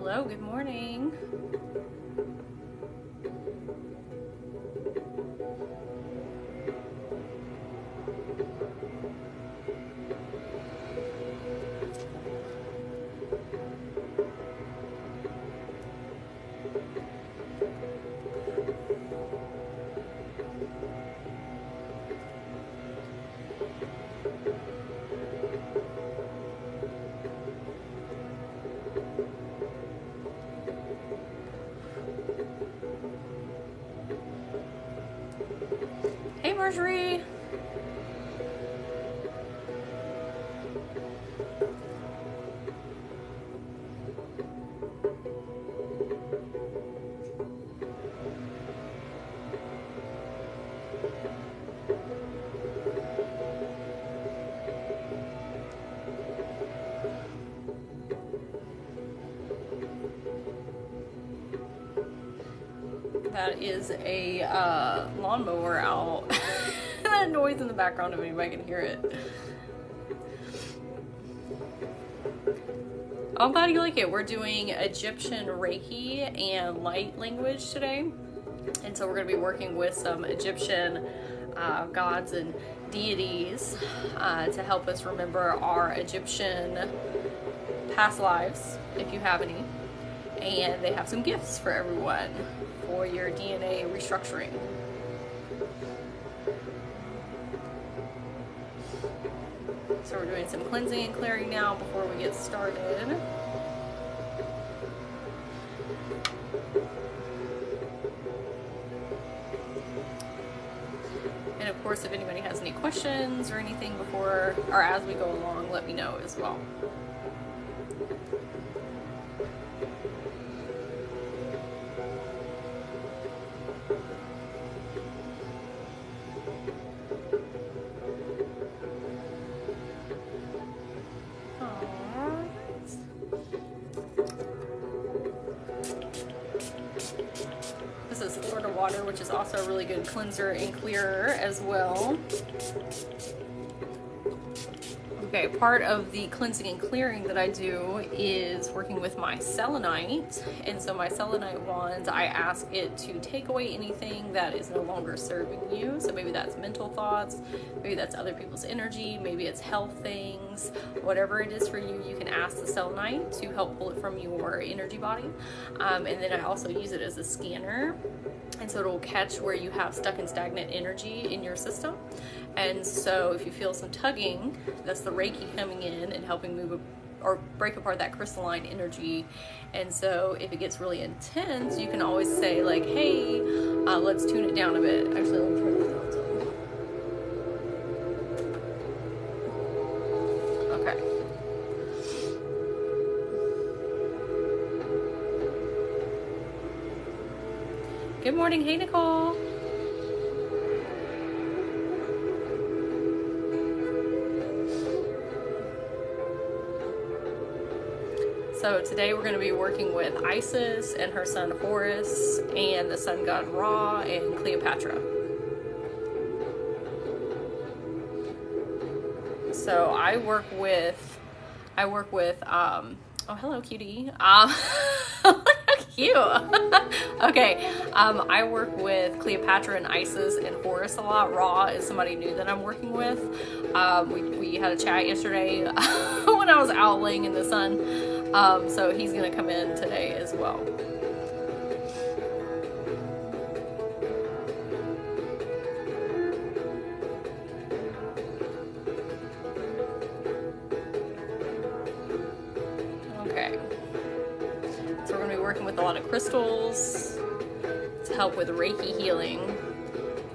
Hello, good morning. Hey, Marjorie. That is a lawnmower out. That noise in the background, if anybody can hear it. I'm glad you like it. We're doing Egyptian Reiki and light language today. And so we're going to be working with some Egyptian gods and deities to help us remember our Egyptian past lives, if you have any. And they have some gifts for everyone for your DNA restructuring. So we're doing some cleansing and clearing now before we get started. And of course, if anybody has any questions or anything before or as we go along, let me know as well. Water, which is also a really good cleanser and clearer as well. Okay, part of the cleansing and clearing that I do is working with my selenite. And so my selenite wand, I ask it to take away anything that is no longer serving you. So maybe that's mental thoughts, maybe that's other people's energy, maybe it's health things, whatever it is for you, you can ask the selenite to help pull it from your energy body. And then I also use it as a scanner. And so it'll catch where you have stuck and stagnant energy in your system. And so if you feel some tugging, that's the Reiki coming in and helping move or break apart that crystalline energy. And so if it gets really intense, you can always say like, hey, let's tune it down a bit. Actually, let me turn this down some. Okay. Good morning. Hey, Nicole. So today we're going to be working with Isis and her son Horus and the sun god Ra and Cleopatra. So I work with oh, hello, cutie. Cute. Okay, I work with Cleopatra and Isis and Horus a lot. Ra is somebody new that I'm working with. We had a chat yesterday when I was out laying in the sun. So he's gonna come in today as well. Okay. So we're going to be working with a lot of crystals to help with Reiki healing.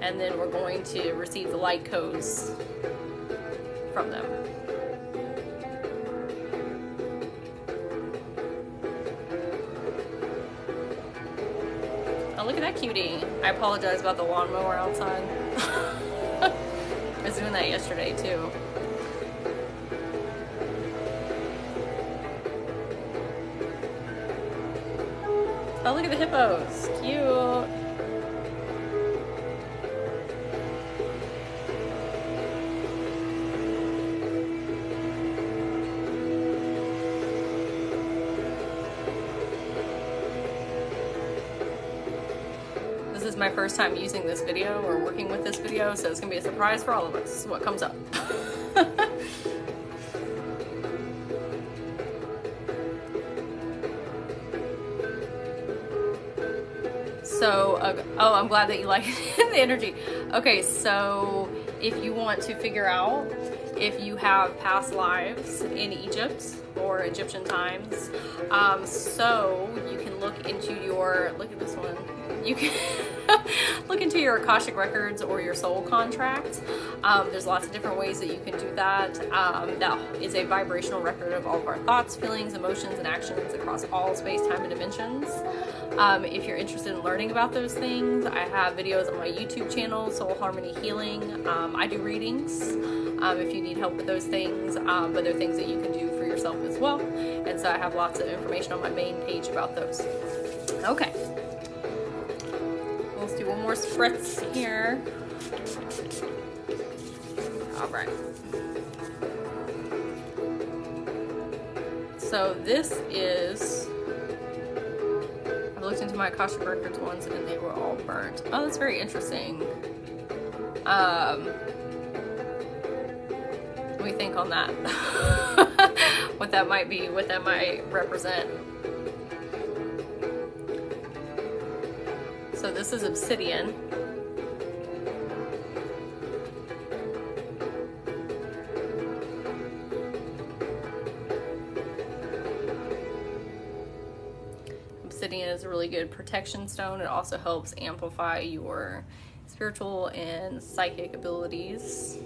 And then we're going to receive the light codes from them. Oh, look at that cutie. I apologize about the lawnmower outside. I was doing that yesterday too. Oh, look at the hippos. Cute. This is my first time using this video or working with this video, so it's gonna be a surprise for all of us what comes up. So, oh, I'm glad that you like the energy. Okay, so if you want to figure out if you have past lives in Egypt or Egyptian times, so you can look into your, look at this one, you can look into your Akashic records or your soul contract. There's lots of different ways that you can do that. That is a vibrational record of all of our thoughts, feelings, emotions, and actions across all space, time, and dimensions. If you're interested in learning about those things, I have videos on my YouTube channel, Soul Harmony Healing. I do readings if you need help with those things, but there are things that you can do for yourself as well. And so I have lots of information on my main page about those. Okay. Let's do one more spritz here. All right. So this is, I looked into my Akashic Records ones and they were all burnt. Oh, that's very interesting. What do we think on that? What that might be, what that might represent. So this is obsidian. Obsidian is a really good protection stone. It also helps amplify your spiritual and psychic abilities.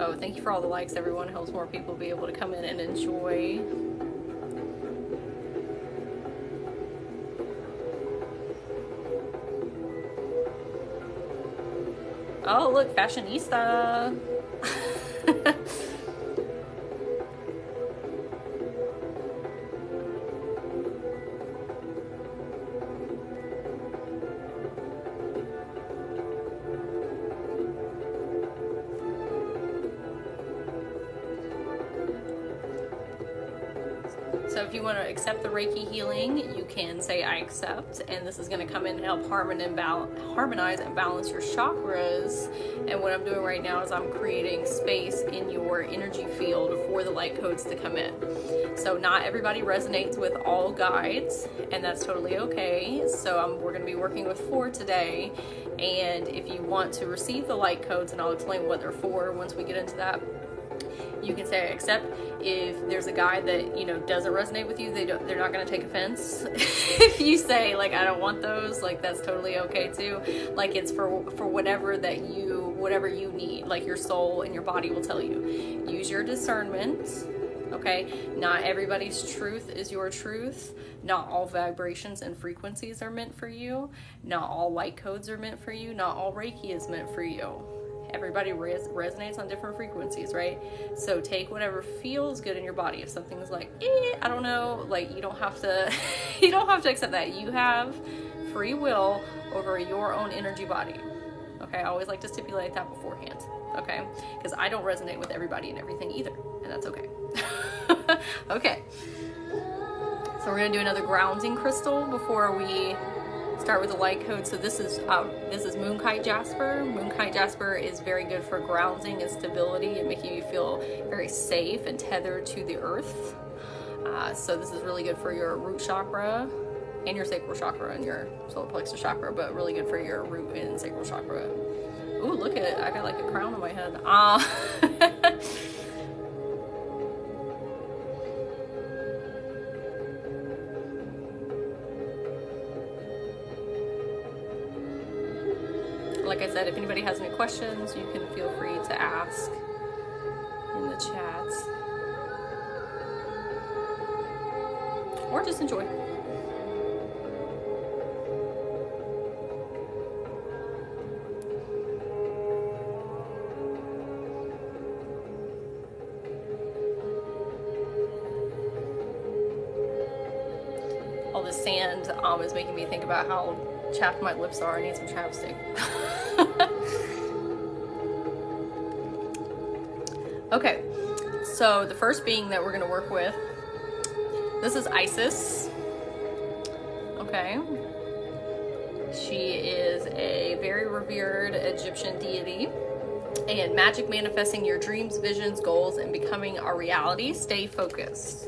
Oh, thank you for all the likes, everyone. It helps more people be able to come in and enjoy. Oh, look, fashionista. So if you want to accept the Reiki healing, you can say I accept, and this is going to come in and help harmonize and balance your chakras. And what I'm doing right now is I'm creating space in your energy field for the light codes to come in. So not everybody resonates with all guides, and that's totally okay. So we're going to be working with 4 today, and if you want to receive the light codes, and I'll explain what they're for once we get into that, you can say I accept. If there's a guide that, you know, doesn't resonate with you, they're not going to take offense. If you say like I don't want those, like that's totally okay too. Like it's for whatever you need, like your soul and your body will tell you. Use your discernment. Okay, not everybody's truth is your truth. Not all vibrations and frequencies are meant for you. Not all light codes are meant for you. Not all Reiki is meant for you. Everybody resonates on different frequencies, right? So take whatever feels good in your body. If something's like, I don't know, like you don't have to accept that. You have free will over your own energy body. Okay, I always like to stipulate that beforehand. Okay, because I don't resonate with everybody and everything either, and that's okay. Okay, so we're gonna do another grounding crystal before we start with the light code. So this is Moonkite Jasper. Moonkite Jasper is very good for grounding and stability and making you feel very safe and tethered to the earth. So this is really good for your root chakra and your sacral chakra and your solar plexus chakra, but really good for your root and sacral chakra. Ooh, look at it. I got like a crown on my head. Like I said, if anybody has any questions, you can feel free to ask in the chats. Or just enjoy. All this sand is making me think about how chapped my lips are. I need some chapstick. Okay, So the first being that we're going to work with, this is Isis. Okay. She is a very revered Egyptian deity. And magic manifesting your dreams, visions, goals, and becoming a reality. Stay focused.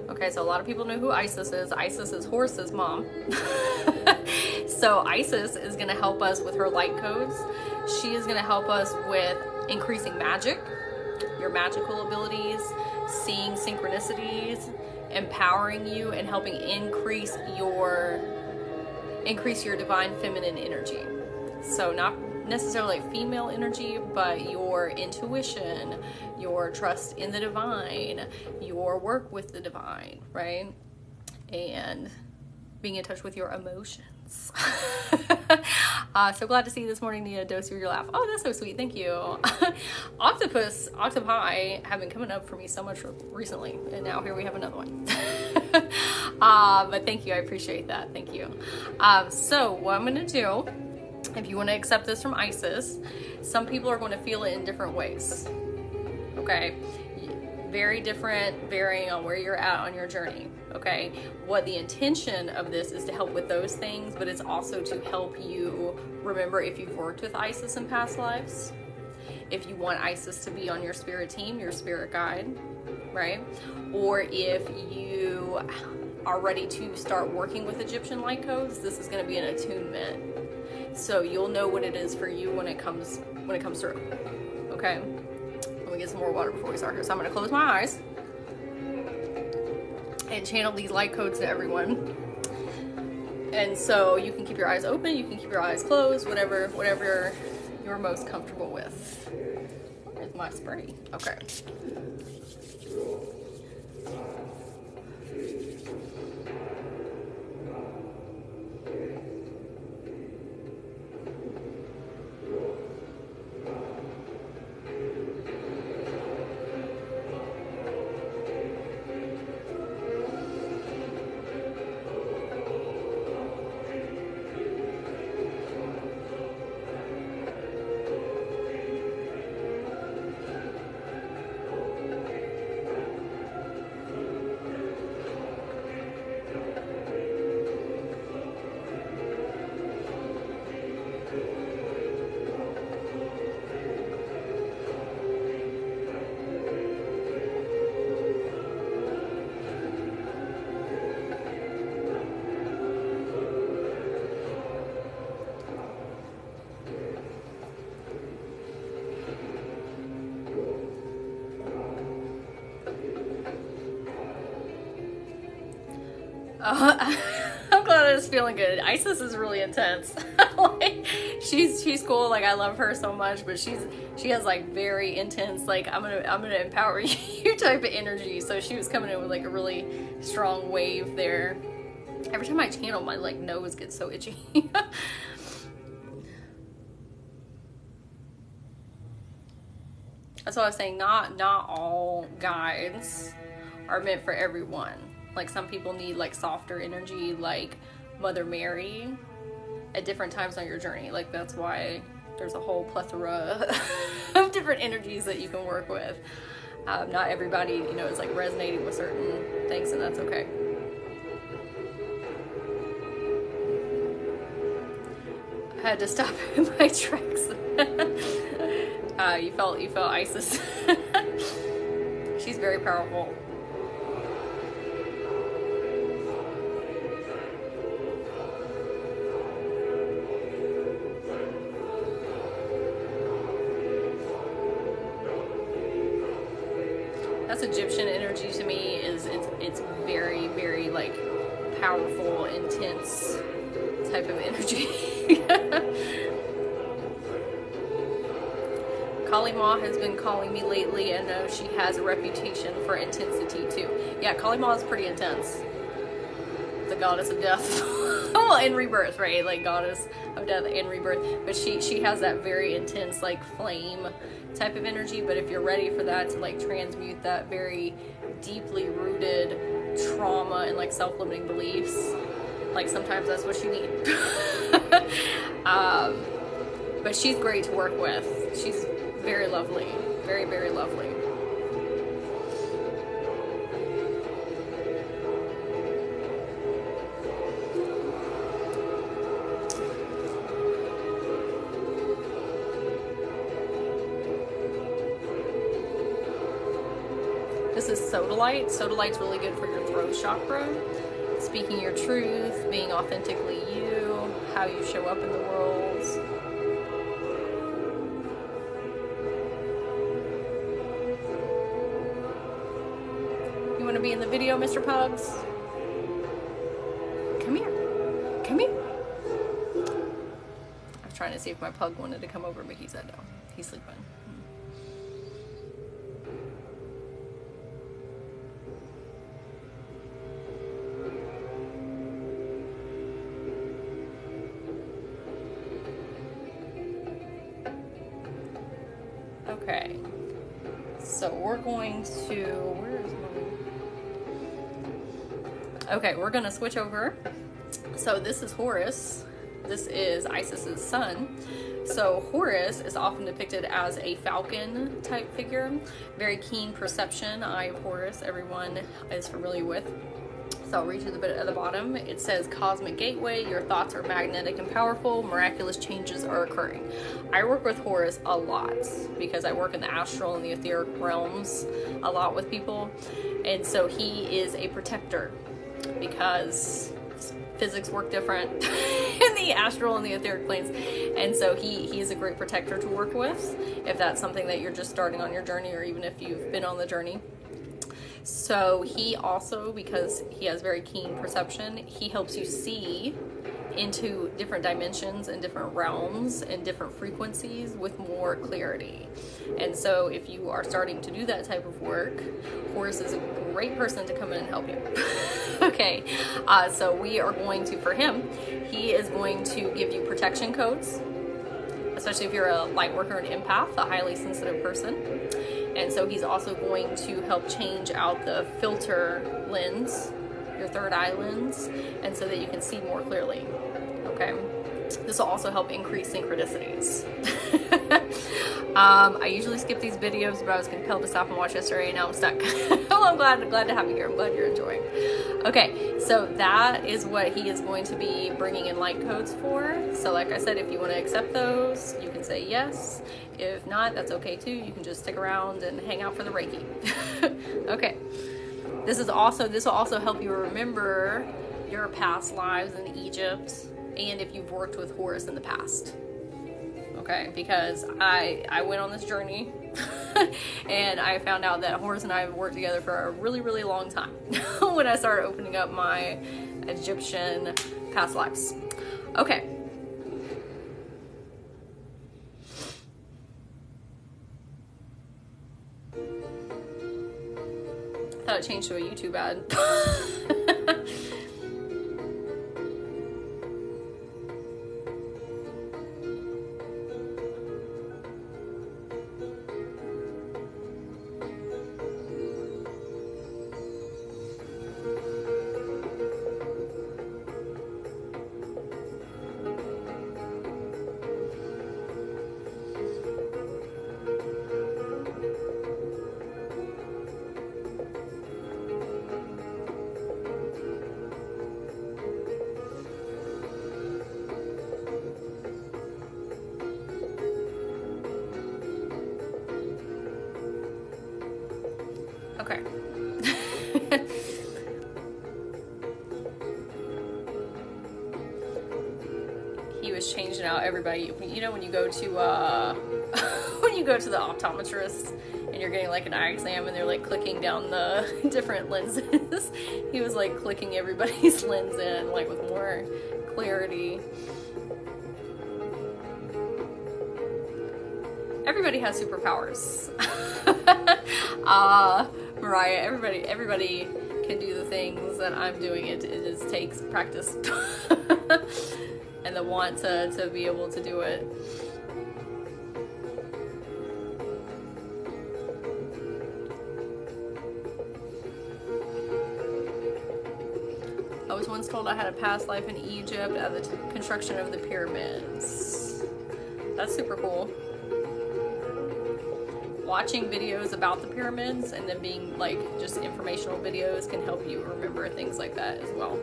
Okay, so a lot of people know who Isis is. Isis is Horus's mom. So Isis is going to help us with her light codes. She is going to help us with increasing magic, your magical abilities, seeing synchronicities, empowering you, and helping increase your divine feminine energy. So not necessarily female energy, but your intuition, your trust in the divine, your work with the divine, right? And being in touch with your emotions. So glad to see you this morning, Nia. Dose of your laugh. Oh, that's so sweet. Thank you. Octopi have been coming up for me so much recently, and now here we have another one. But thank you. I appreciate that. Thank you. So what I'm going to do, if you want to accept this from Isis, some people are going to feel it in different ways. Okay? Very different, varying on where you're at on your journey. Okay? What the intention of this is to help with those things, but it's also to help you remember if you've worked with Isis in past lives, if you want Isis to be on your spirit team, your spirit guide, right? Or if you are ready to start working with Egyptian light codes, this is going to be an attunement. So you'll know what it is for you when it comes through. Okay? Let me get some more water before we start here. So I'm going to close my eyes and channel these light codes to everyone. And so you can keep your eyes open, you can keep your eyes closed, whatever you're most comfortable with. Where's my spray? Okay. I'm glad it's feeling good. Isis is really intense. Like, she's cool. Like, I love her so much, but she has like very intense, like, I'm gonna empower you type of energy. So she was coming in with like a really strong wave there. Every time I channel, my like nose gets so itchy. That's what I was saying. Not all guides are meant for everyone. Like, some people need like softer energy, like Mother Mary, at different times on your journey. Like, that's why there's a whole plethora of different energies that you can work with. Not everybody, is like resonating with certain things, and that's okay. I had to stop in my tracks. You felt Isis. She's very powerful. That's Egyptian energy to me. It's very, very like powerful, intense type of energy. Kali Ma has been calling me lately, and she has a reputation for intensity too. Yeah, Kali Ma is pretty intense. The goddess of death. Well, and rebirth, right? Like, goddess of death and rebirth. But she has that very intense, like, flame type of energy. But if you're ready for that, to like transmute that very deeply rooted trauma and like self-limiting beliefs, like, sometimes that's what you need. But she's great to work with. She's very lovely. Very, very lovely. This is sodalite. Sodalite's really good for your throat chakra. Speaking your truth, being authentically you, how you show up in the world. You want to be in the video, Mr. Pugs? Come here. Come here. I was trying to see if my pug wanted to come over, but he said no. He's sleeping. Okay, so we're going to, where is my, okay, we're going to switch over. So this is Horus. This is Isis's son. So Horus is often depicted as a falcon type figure. Very keen perception, eye of Horus, everyone is familiar with. So I'll read you the bit at the bottom. It says, cosmic gateway, your thoughts are magnetic and powerful, miraculous changes are occurring. I work with Horus a lot because I work in the astral and the etheric realms a lot with people. And so he is a protector because physics work different in the astral and the etheric planes. And so he is a great protector to work with if that's something that you're just starting on your journey, or even if you've been on the journey. So he also, because he has very keen perception, he helps you see into different dimensions and different realms and different frequencies with more clarity. And so if you are starting to do that type of work, Horus is a great person to come in and help you. Okay, so we are going to, for him, he is going to give you protection codes, especially if you're a light worker, an empath, a highly sensitive person. And so he's also going to help change out the filter lens, your third eye lens, and so that you can see more clearly, okay? This will also help increase synchronicities. I usually skip these videos, but I was compelled to stop and watch yesterday, and now I'm stuck. Well, I'm glad to have you here. I'm glad you're enjoying. Okay, so that is what he is going to be bringing in light codes for. So like I said, if you want to accept those, you can say yes. If not, that's okay too. You can just stick around and hang out for the Reiki. Okay. This will also help you remember your past lives in Egypt, and if you've worked with Horus in the past. Okay, because I went on this journey and I found out that Horus and I have worked together for a really, really long time when I started opening up my Egyptian past lives. Okay. I thought it changed to a YouTube ad. Okay. He was changing out everybody. You know when you go to when you go to the optometrist and you're getting like an eye exam and they're like clicking down the different lenses. He was like clicking everybody's lens in like with more clarity. Everybody has superpowers. Mariah, everybody can do the things that I'm doing. It just takes practice and the want to be able to do it. I was once told I had a past life in Egypt at the construction of the pyramids. That's super cool. Watching videos about the pyramids and then being like just informational videos can help you remember things like that as well.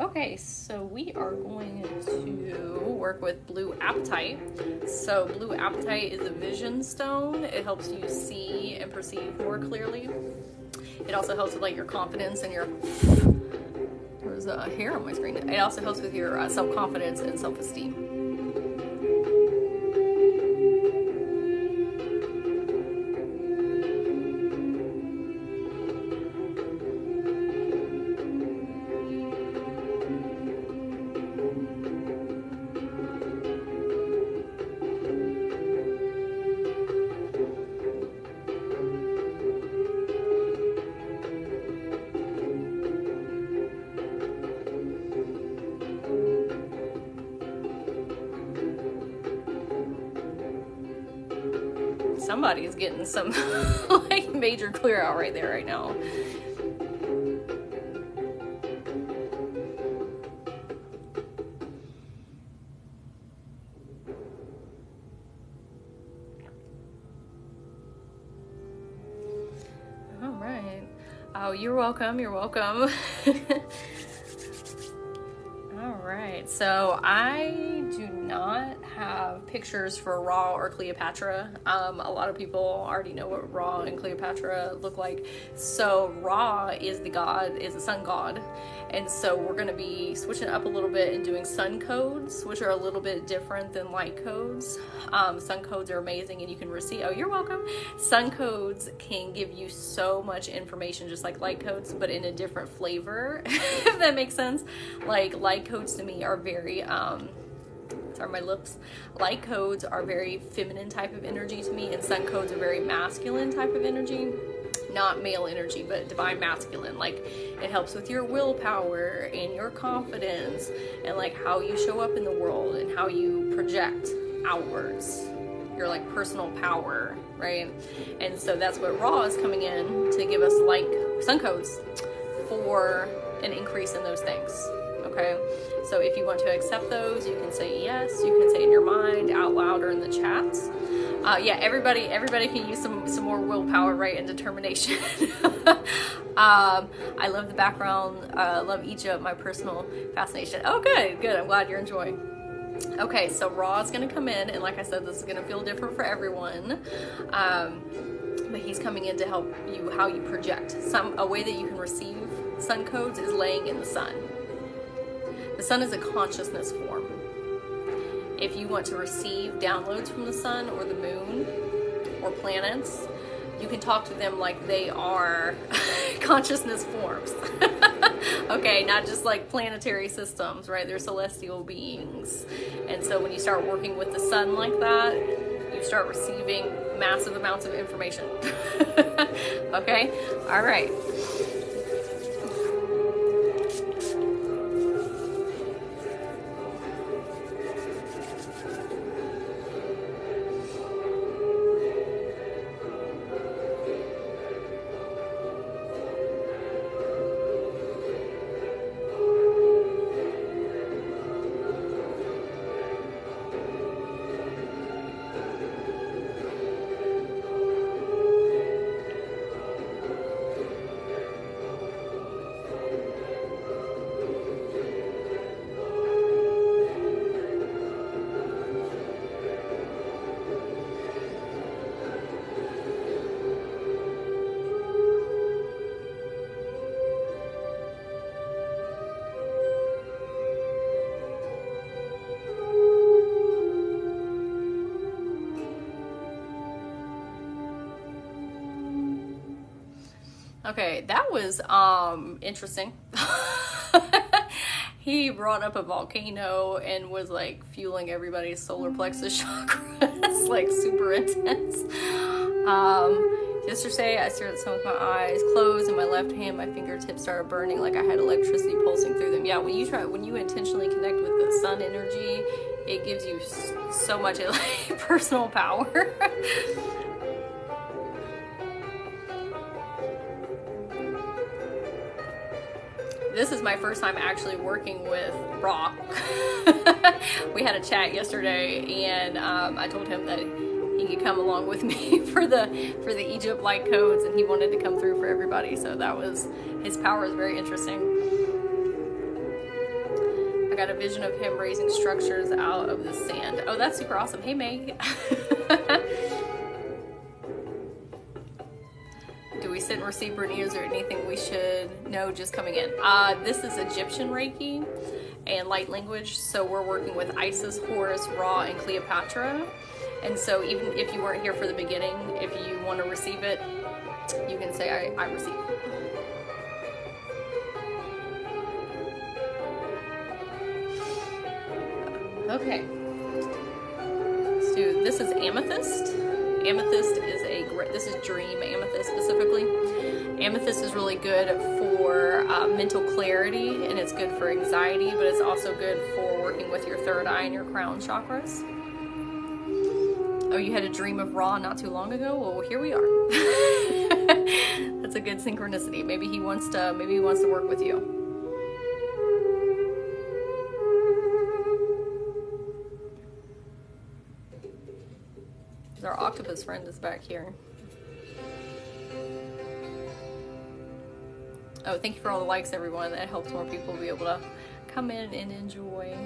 Okay, so we are going to work with blue apatite. So blue apatite is a vision stone. It helps you see and perceive more clearly. It also helps with like your confidence and your, there's a hair on my screen. It also helps with your self-confidence and self-esteem. Somebody is getting some like major clear out right there right now. All right. Oh, you're welcome. You're welcome. All right. So I do not have pictures for Ra or Cleopatra. A lot of people already know what Ra and Cleopatra look like. So Ra is the sun god. And so we're going to be switching up a little bit and doing sun codes, which are a little bit different than light codes. Sun codes are amazing and you can receive, oh, you're welcome. Sun codes can give you so much information, just like light codes, but in a different flavor, if that makes sense. Like light codes to me are very, sorry, my lips. Light codes are very feminine type of energy to me, and sun codes are very masculine type of energy. Not male energy, but divine masculine. Like it helps with your willpower and your confidence and like how you show up in the world and how you project outwards, your like personal power, right? And so that's what Ra is coming in to give us, like sun codes for an increase in those things. Okay, so if you want to accept those, you can say yes. You can say in your mind, out loud, or in the chats. Yeah, everybody can use some more willpower, right, and determination. I love the background. Love Egypt, my personal fascination. Oh, good. I'm glad you're enjoying. Okay, so Ra is going to come in, and like I said, this is going to feel different for everyone. But he's coming in to help you how you project. A way that you can receive sun codes is laying in the sun. The sun is a consciousness form. If you want to receive downloads from the sun or the moon or planets, you can talk to them like they are consciousness forms. Okay, not just like planetary systems, right? They're celestial beings. And so when you start working with the sun like that, you start receiving massive amounts of information. Okay? All right. Okay, that was interesting. He brought up a volcano and was like fueling everybody's solar plexus chakras, like super intense. Yesterday, I stared at the sun with my eyes closed, and my left hand, my fingertips started burning like I had electricity pulsing through them. Yeah, when you intentionally connect with the sun energy, it gives you so much like personal power. This is my first time actually working with Ra. We had a chat yesterday, and I told him that he could come along with me for the Egypt light codes, and he wanted to come through for everybody. So that was, his power is very interesting. got a vision of him raising structures out of the sand. Oh, that's super awesome. Hey, Meg. Do we sit and receive Berniers or anything we should know just coming in? This is Egyptian Reiki and light language. So we're working with Isis, Horus, Ra, and Cleopatra. And so even if you weren't here for the beginning, if you want to receive it, you can say, I receive. Okay. Let's do, this is Amethyst. Amethyst is this is dream amethyst specifically. Amethyst is really good for mental clarity, and it's good for anxiety, but it's also good for working with your third eye and your crown chakras. Oh, you had a dream of Ra not too long ago? Well, here we are. That's a good synchronicity. Maybe he wants to work with you. Our octopus friend is back here. Oh, thank you for all the likes, everyone. That helps more people be able to come in and enjoy.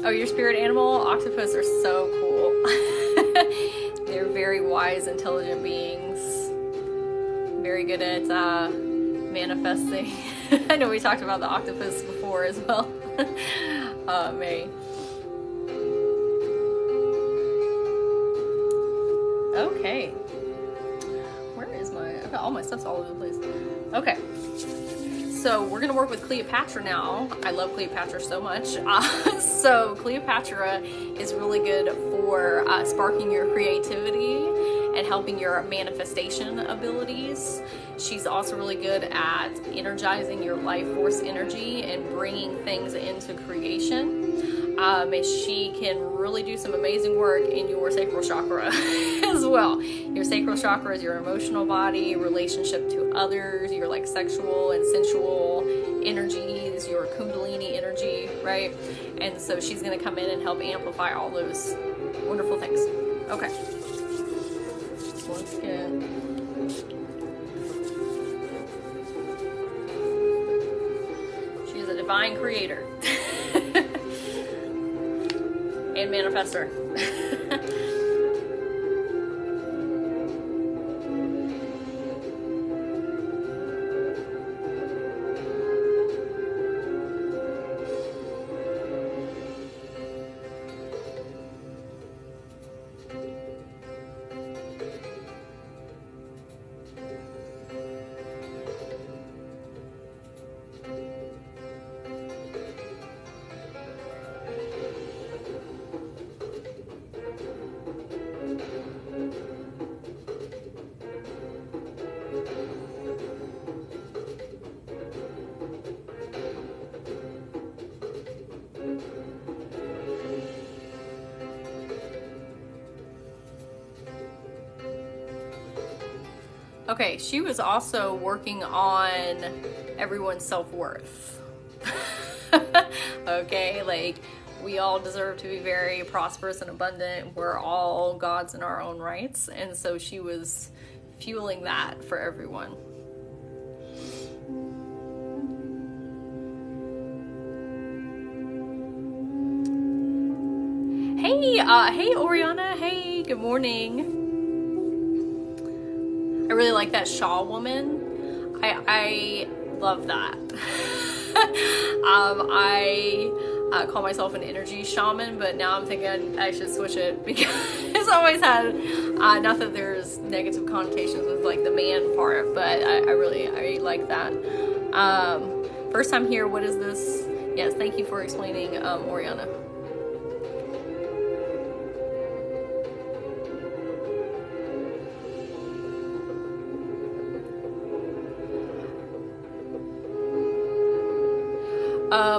Oh, your spirit animal? Octopus are so cool. They're very wise, intelligent beings. Very good at manifesting. I know we talked about the octopus before as well. May. Okay. Where is my... I've got all my stuff's all over the place. Okay. So we're going to work with Cleopatra now. I love Cleopatra so much. So Cleopatra is really good for sparking your creativity and helping your manifestation abilities. She's also really good at energizing your life force energy and bringing things into creation. And she can really do some amazing work in your sacral chakra as well. Your sacral chakra is your emotional body, relationship to others, your like sexual and sensual energies, your kundalini energy, right? And so she's gonna come in and help amplify all those wonderful things. Okay. Once again. She is a divine creator. And manifestor. Okay, she was also working on everyone's self-worth. Okay, like we all deserve to be very prosperous and abundant. We're all gods in our own rights. And so she was fueling that for everyone. Hey Oriana, hey, good morning. I really like that shawl woman. I love that. I call myself an energy shaman, but now I'm thinking I should switch it because it's always had, not that there's negative connotations with like the man part, but I like that. First time here, what is this? Yes, thank you for explaining, Oriana.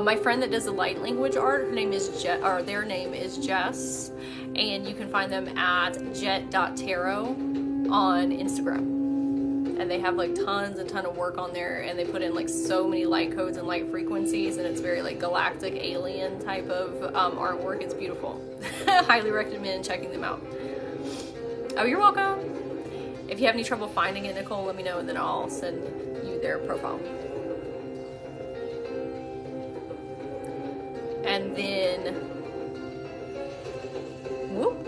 My friend that does the light language art, their name is Jess, and you can find them at jet.tarot on Instagram. And they have like tons of work on there, and they put in like so many light codes and light frequencies, and it's very like galactic alien type of artwork. It's beautiful. Highly recommend checking them out. Oh, you're welcome. If you have any trouble finding it, Nicole, let me know and then I'll send you their profile. And then, whoop.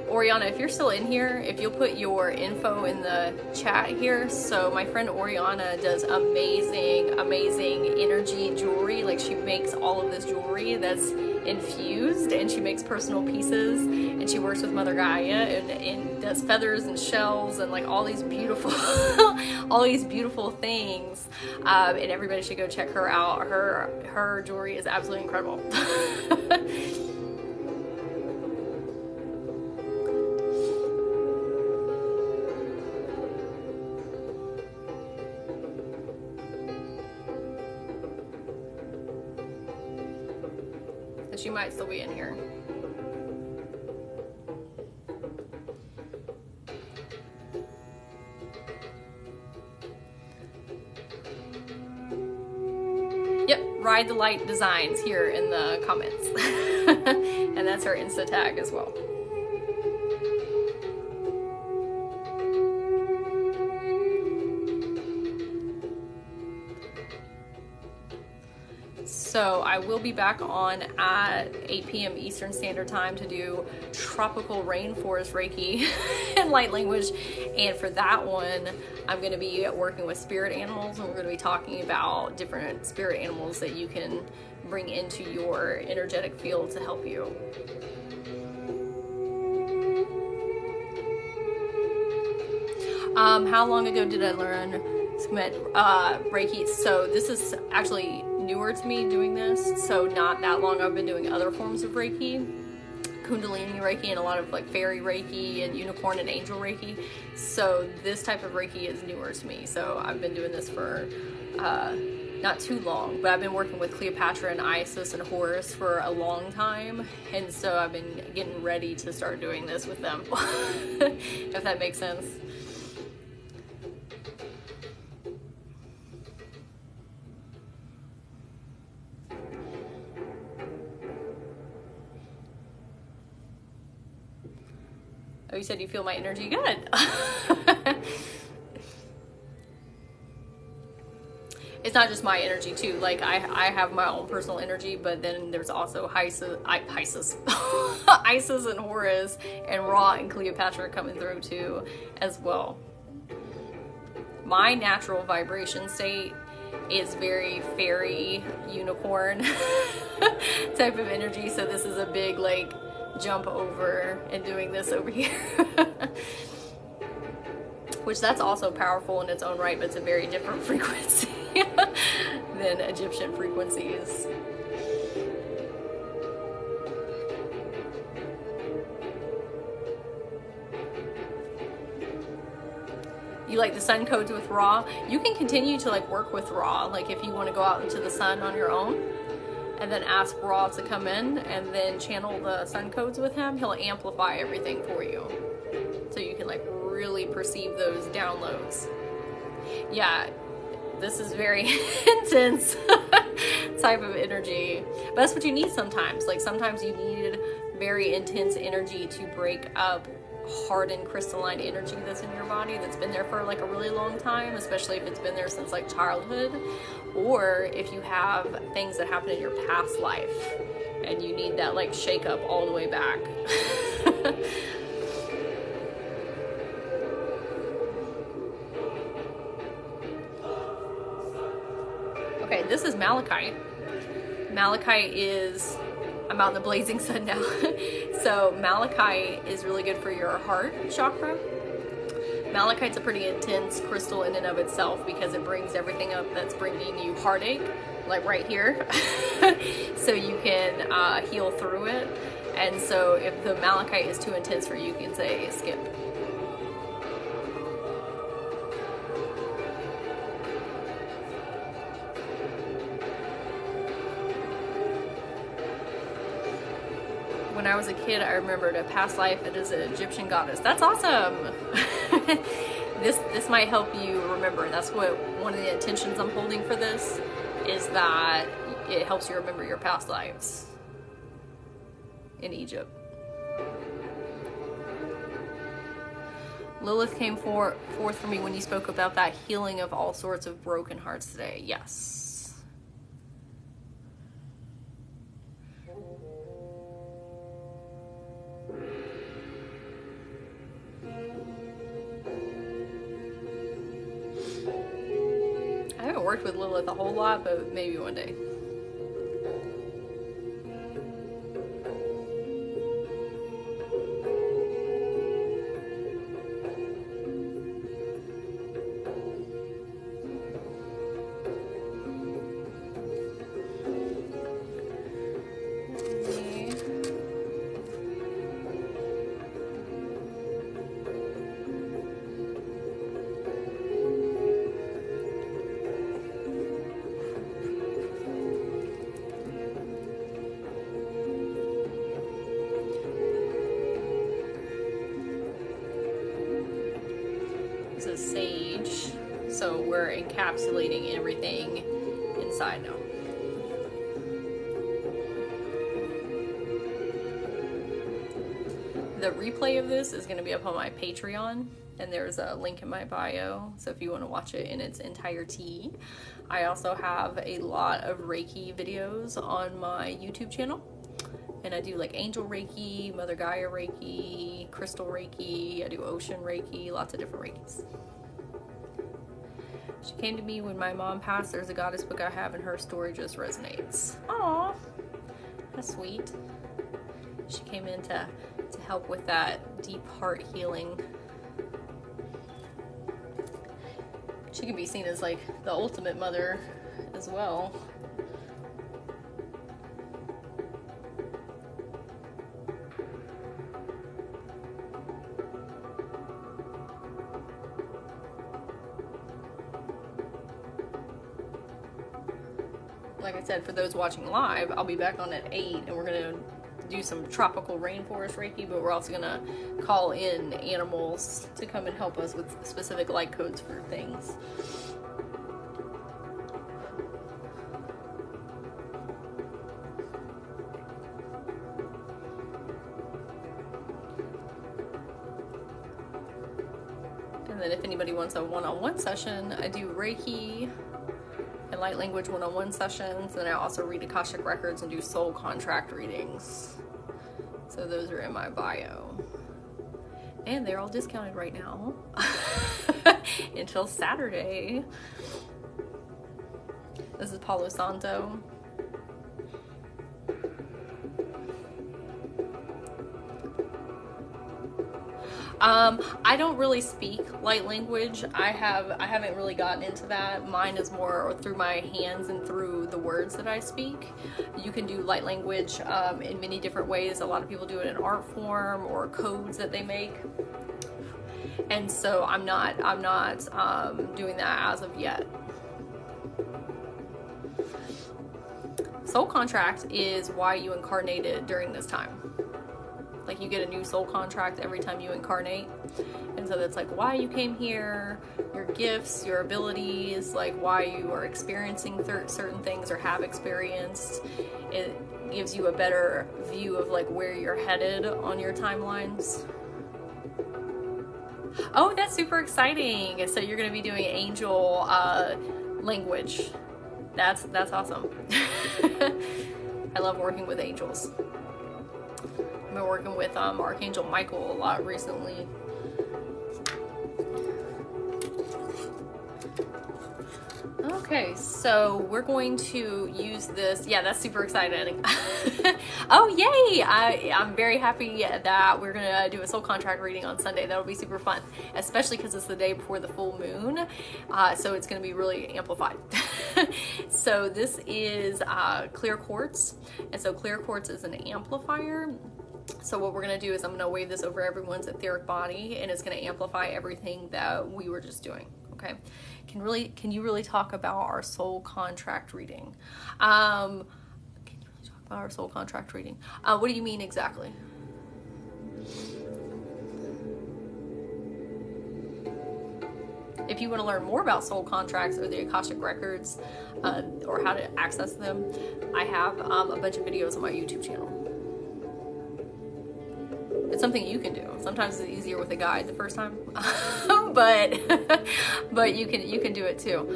Oriana, if you're still in here, if you'll put your info in the chat here. So my friend Oriana does amazing, amazing energy jewelry. Like, she makes all of this jewelry that's infused, and she makes personal pieces, and she works with Mother Gaia and does feathers and shells and like all these beautiful all these beautiful things, and everybody should go check her out. Her jewelry is absolutely incredible. She might still be in here. Yep, Ride the Light Designs here in the comments. And that's her Insta tag as well. So I will be back on at 8 p.m. Eastern Standard Time to do tropical rainforest Reiki and light language. And for that one, I'm going to be working with spirit animals, and we're going to be talking about different spirit animals that you can bring into your energetic field to help you. How long ago did I learn Reiki? So this is actually newer to me doing this, so not that long. I've been doing other forms of Reiki, Kundalini Reiki, and a lot of like fairy Reiki and unicorn and angel Reiki. So this type of Reiki is newer to me. So I've been doing this for not too long, but I've been working with Cleopatra and Isis and Horus for a long time, and so I've been getting ready to start doing this with them. If that makes sense. Oh, you said you feel my energy? Good. It's not just my energy too. Like I have my own personal energy, but then there's also Isis and Horus and Ra and Cleopatra coming through too as well. My natural vibration state is very fairy unicorn type of energy. So this is a big like jump over and doing this over here. Which that's also powerful in its own right, but it's a very different frequency than Egyptian frequencies. You like the sun codes with Ra? You can continue to like work with Ra, like if you want to go out into the sun on your own and then ask Ra to come in and then channel the sun codes with him, he'll amplify everything for you. So you can like really perceive those downloads. Yeah, this is very intense type of energy. But that's what you need sometimes. Like sometimes you need very intense energy to break up hardened crystalline energy that's in your body that's been there for like a really long time, especially if it's been there since like childhood, or if you have things that happen in your past life and you need that like shake up all the way back. Okay, this is malachite. Malachite is, I'm out in the blazing sun now. So malachite is really good for your heart chakra. Malachite's a pretty intense crystal in and of itself because it brings everything up that's bringing you heartache, like right here. So you can heal through it. And so if the malachite is too intense for you, you can say skip. When I was a kid, I remembered a past life that is an Egyptian goddess. That's awesome. This might help you remember. That's what one of the intentions I'm holding for this is, that it helps you remember your past lives in Egypt. Lilith came forth for me when you spoke about that healing of all sorts of broken hearts today. Yes. I haven't worked with Lilith a whole lot, but maybe one day. Sage, so we're encapsulating everything inside now. The replay of this is going to be up on my Patreon, and there's a link in my bio, so if you want to watch it in its entirety. I also have a lot of Reiki videos on my YouTube channel, and I do like Angel Reiki, Mother Gaia Reiki, Crystal Reiki, I do Ocean Reiki, lots of different Reikis. She came to me when my mom passed. There's a goddess book I have and her story just resonates. Aww, that's sweet. She came in to help with that deep heart healing. She can be seen as like the ultimate mother as well. Like I said, for those watching live, I'll be back on at 8 and we're going to do some tropical rainforest Reiki, but we're also going to call in animals to come and help us with specific light codes for things. And then if anybody wants a one-on-one session, I do Reiki and light language one-on-one sessions, and I also read Akashic records and do soul contract readings. So those are in my bio. And they're all discounted right now until Saturday. This is Palo Santo. I don't really speak light language. I haven't really gotten into that. Mine is more through my hands and through the words that I speak. You can do light language in many different ways. A lot of people do it in art form or codes that they make. And so I'm not doing that as of yet. Soul contract is why you incarnated during this time. Like, you get a new soul contract every time you incarnate. And so that's like why you came here, your gifts, your abilities, like why you are experiencing certain things or have experienced. It gives you a better view of like where you're headed on your timelines. Oh, that's super exciting. So you're going to be doing angel language. That's awesome. I love working with angels. I've been working with Archangel Michael a lot recently. Okay, so we're going to use this. Yeah, that's super exciting. Oh, yay! I'm very happy that we're gonna do a soul contract reading on Sunday. That'll be super fun, especially because it's the day before the full moon. So it's gonna be really amplified. So this is clear quartz, and so clear quartz is an amplifier. So what we're going to do is I'm going to wave this over everyone's etheric body, and it's going to amplify everything that we were just doing. Okay. Can you really talk about our soul contract reading? Can you really talk about our soul contract reading? What do you mean exactly? If you want to learn more about soul contracts or the Akashic records, or how to access them, I have a bunch of videos on my YouTube channel. it's something you can do. Sometimes it's easier with a guide the first time, but you can do it too.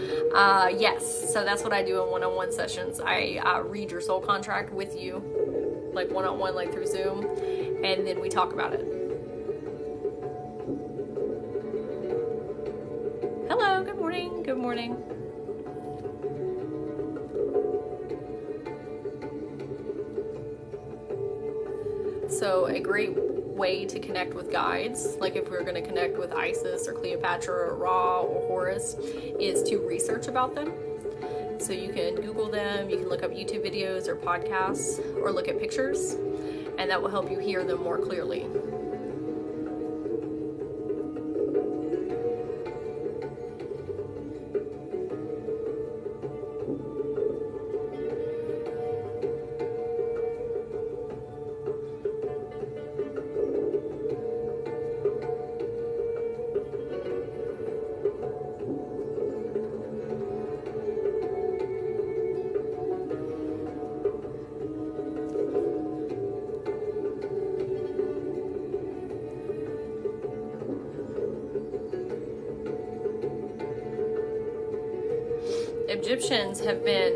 Yes, so that's what I do in one-on-one sessions. I read your soul contract with you, like one-on-one, like through Zoom, and then we talk about it. Hello, good morning, good morning. So a great way to connect with guides, like if we're going to connect with Isis or Cleopatra or Ra or Horus, is to research about them. So you can Google them, you can look up YouTube videos or podcasts, or look at pictures, and that will help you hear them more clearly. Egyptians have been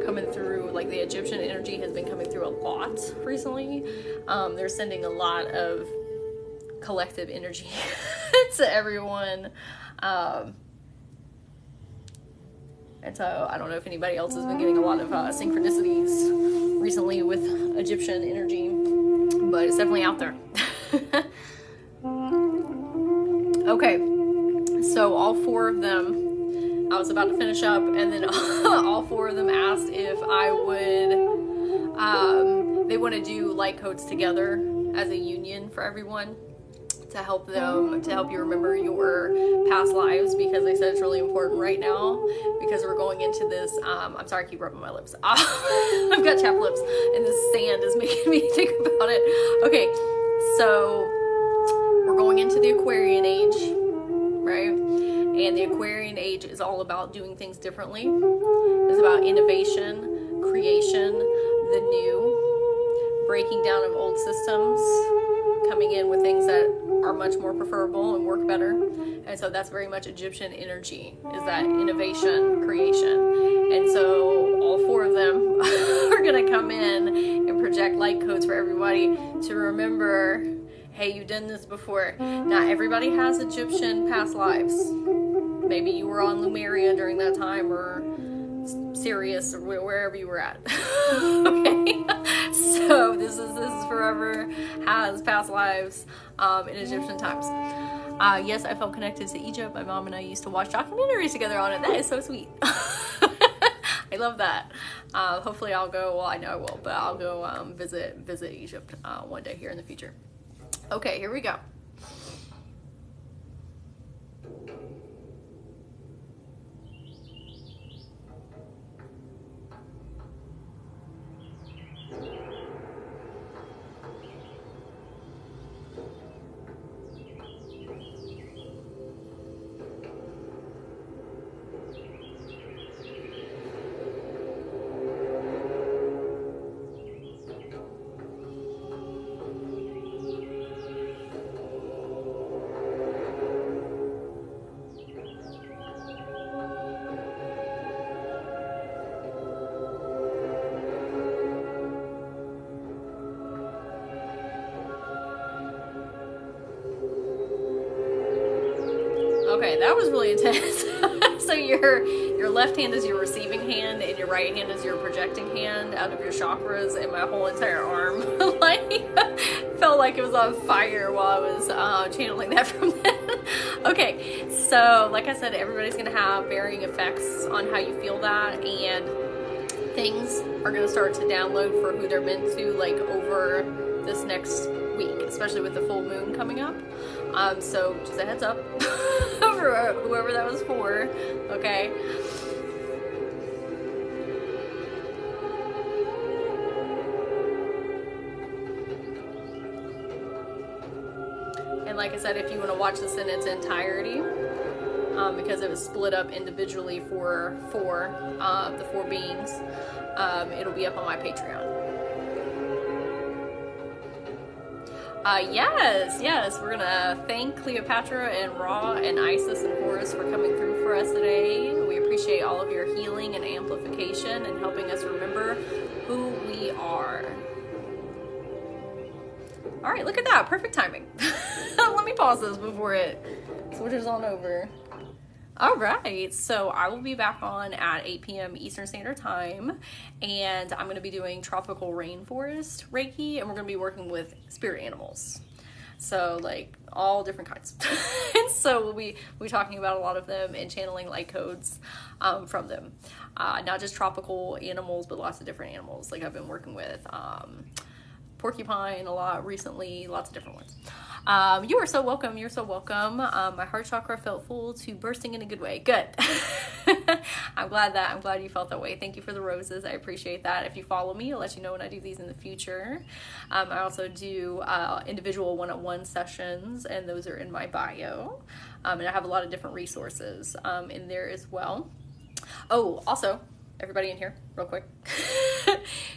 coming through, like the Egyptian energy has been coming through a lot recently. They're sending a lot of collective energy to everyone. And so I don't know if anybody else has been getting a lot of synchronicities recently with Egyptian energy, but it's definitely out there. Okay, so all four of them, I was about to finish up, and then all four of them asked if I would, they want to do light codes together as a union for everyone to help you remember your past lives, because they said it's really important right now, because we're going into this, I'm sorry, I keep rubbing my lips. I've got chapped lips, and this sand is making me think about it. Okay, so we're going into the Aquarian age, right? And the Aquarian age is all about doing things differently. It's about innovation, creation, the new, breaking down of old systems, coming in with things that are much more preferable and work better. And so that's very much Egyptian energy, is that innovation, creation. And so all four of them are going to come in and project light codes for everybody to remember, hey, you've done this before. Not everybody has Egyptian past lives. Maybe you were on Lemuria during that time, or Sirius, or wherever you were at. Okay, so this is forever has past lives in Egyptian times. Yes, I felt connected to Egypt. My mom and I used to watch documentaries together on it. That is so sweet. I love that. Hopefully I'll go, well, I know I will, but I'll go visit Egypt one day here in the future. Okay, here we go. Okay, that was really intense. So your left hand is your receiving hand, and your right hand is your projecting hand out of your chakras, and my whole entire arm like felt like it was on fire while I was channeling that from them. Okay, so like I said, everybody's gonna have varying effects on how you feel that, and things are gonna start to download for who they're meant to, like over this next week, especially with the full moon coming up. So just a heads up for whoever that was for, okay? And like I said, if you want to watch this in its entirety, because it was split up individually for the four beings, it'll be up on my Patreon. Yes, we're gonna thank Cleopatra and Ra and Isis and Horus for coming through for us today. We appreciate all of your healing and amplification and helping us remember who we are. All right, look at that, perfect timing. Let me pause this before it switches on over. All right, so I will be back on at 8 p.m. Eastern Standard Time, and I'm going to be doing tropical rainforest Reiki, and we're going to be working with spirit animals. So like all different kinds. And so we'll be talking about a lot of them and channeling light codes from them. Not just tropical animals, but lots of different animals. Like I've been working with porcupine a lot recently, lots of different ones. You are so welcome. You're so welcome. My heart chakra felt full to bursting in a good way. Good. I'm glad you felt that way. Thank you for the roses. I appreciate that. If you follow me, I'll let you know when I do these in the future. I also do individual one-on-one sessions, and those are in my bio. And I have a lot of different resources in there as well. Oh, also, everybody in here, real quick.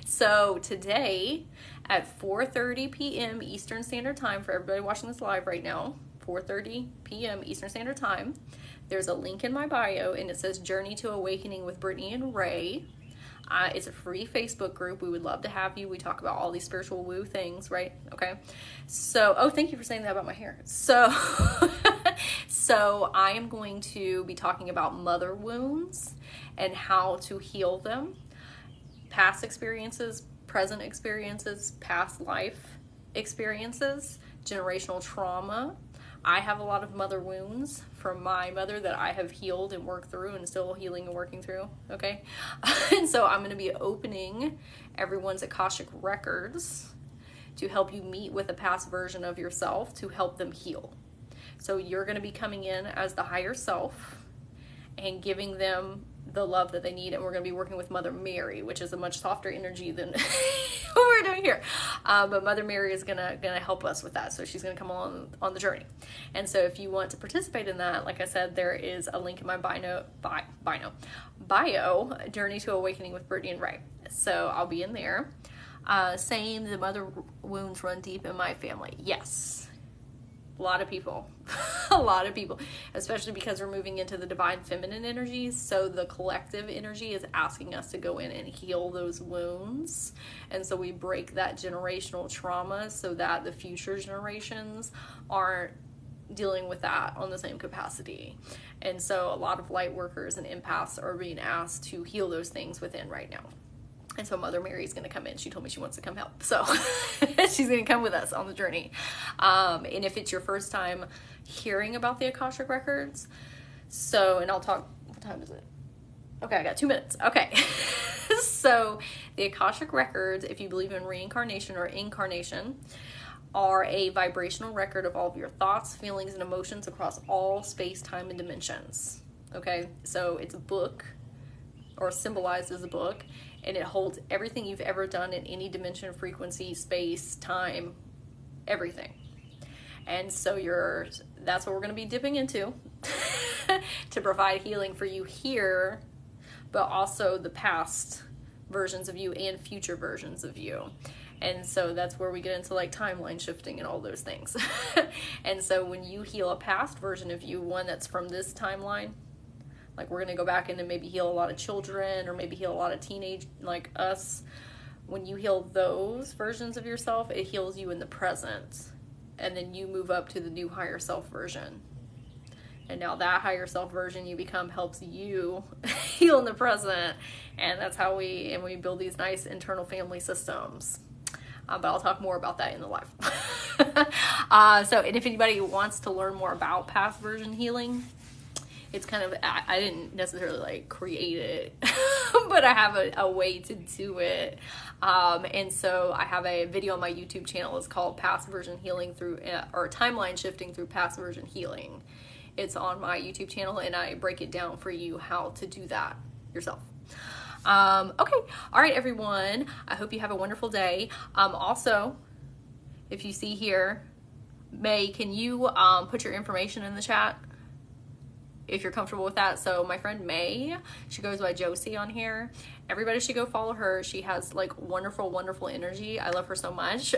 So today at 4:30 p.m. Eastern Standard Time, for everybody watching this live right now, 4:30 p.m. Eastern Standard Time, there's a link in my bio, and it says Journey to Awakening with Brittany and Ray. It's a free Facebook group. We would love to have you. We talk about all these spiritual woo things, right? Okay. So, oh, thank you for saying that about my hair. So, so I am going to be talking about mother wounds and how to heal them. Past experiences, present experiences, past life experiences, generational trauma. I have a lot of mother wounds from my mother that I have healed and worked through and still healing and working through, okay? And so I'm going to be opening everyone's Akashic records to help you meet with a past version of yourself to help them heal. So you're going to be coming in as the higher self and giving them the love that they need, and we're going to be working with Mother Mary, which is a much softer energy than what we're doing here. But Mother Mary is gonna help us with that, so she's gonna come along on the journey. And so if you want to participate in that, like I said, there is a link in my bio, Journey to Awakening with Brittany and Ray. So I'll be in there. Saying the mother wounds run deep in my family. Yes. A lot of people, especially because we're moving into the divine feminine energies. So the collective energy is asking us to go in and heal those wounds. And so we break that generational trauma so that the future generations aren't dealing with that on the same capacity. And so a lot of light workers and empaths are being asked to heal those things within right now. And so Mother Mary is going to come in. She told me she wants to come help. So she's going to come with us on the journey. And if it's your first time hearing about the Akashic Records, and I'll talk, what time is it? Okay, I got 2 minutes. Okay. So the Akashic Records, if you believe in reincarnation or incarnation, are a vibrational record of all of your thoughts, feelings, and emotions across all space, time, and dimensions. Okay, so it's a book, or symbolized as a book, and it holds everything you've ever done in any dimension, frequency, space, time, everything. And so that's what we're going to be dipping into to provide healing for you here, but also the past versions of you and future versions of you. And so that's where we get into like timeline shifting and all those things. And so when you heal a past version of you, one that's from this timeline, like we're going to go back in and maybe heal a lot of children or maybe heal a lot of teenage, like us. When you heal those versions of yourself, it heals you in the present. And then you move up to the new higher self version. And now that higher self version you become helps you heal in the present. And that's how we build these nice internal family systems. But I'll talk more about that in the live. And if anybody wants to learn more about past version healing, it's kind of, I didn't necessarily like create it, but I have a way to do it. And so I have a video on my YouTube channel. It's called Past Version Healing or Timeline Shifting Through Past Version Healing. It's on my YouTube channel, and I break it down for you how to do that yourself. Okay. All right, everyone. I hope you have a wonderful day. Also, if you see here, May, can you put your information in the chat? if you're comfortable with that. So my friend May, she goes by Josie on here. Everybody should go follow her. She has like wonderful, wonderful energy. I love her so much.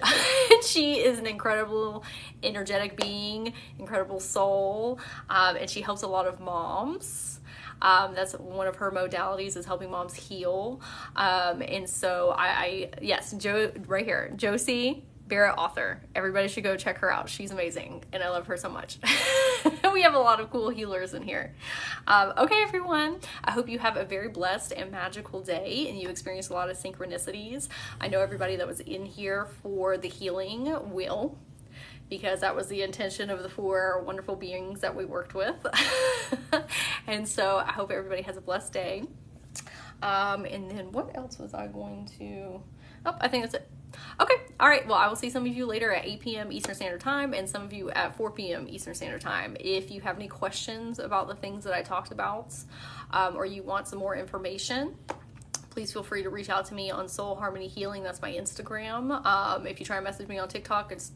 She is an incredible energetic being, incredible soul, and she helps a lot of moms. That's one of her modalities, is helping moms heal. And so yes, right here, Josie Barrett, author. Everybody should go check her out. She's amazing, and I love her so much. We have a lot of cool healers in here. Okay, everyone. I hope you have a very blessed and magical day, and you experience a lot of synchronicities. I know everybody that was in here for the healing will, because that was the intention of the 4 wonderful beings that we worked with. And so I hope everybody has a blessed day. And then what else was I going to... Oh, I think that's it. Okay, all right, well, I will see some of you later at 8 p.m. Eastern Standard Time, and some of you at 4 p.m. Eastern Standard Time. If you have any questions about the things that I talked about, or you want some more information, please feel free to reach out to me on Soul Harmony Healing. That's my Instagram. If you try and message me on TikTok, it's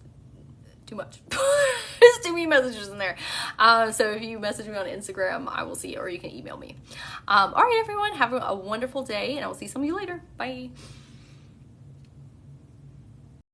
too much. There's too many messages in there. So if you message me on Instagram, I will see it, or you can email me. All right, everyone, have a wonderful day, and I will see some of you later. Bye.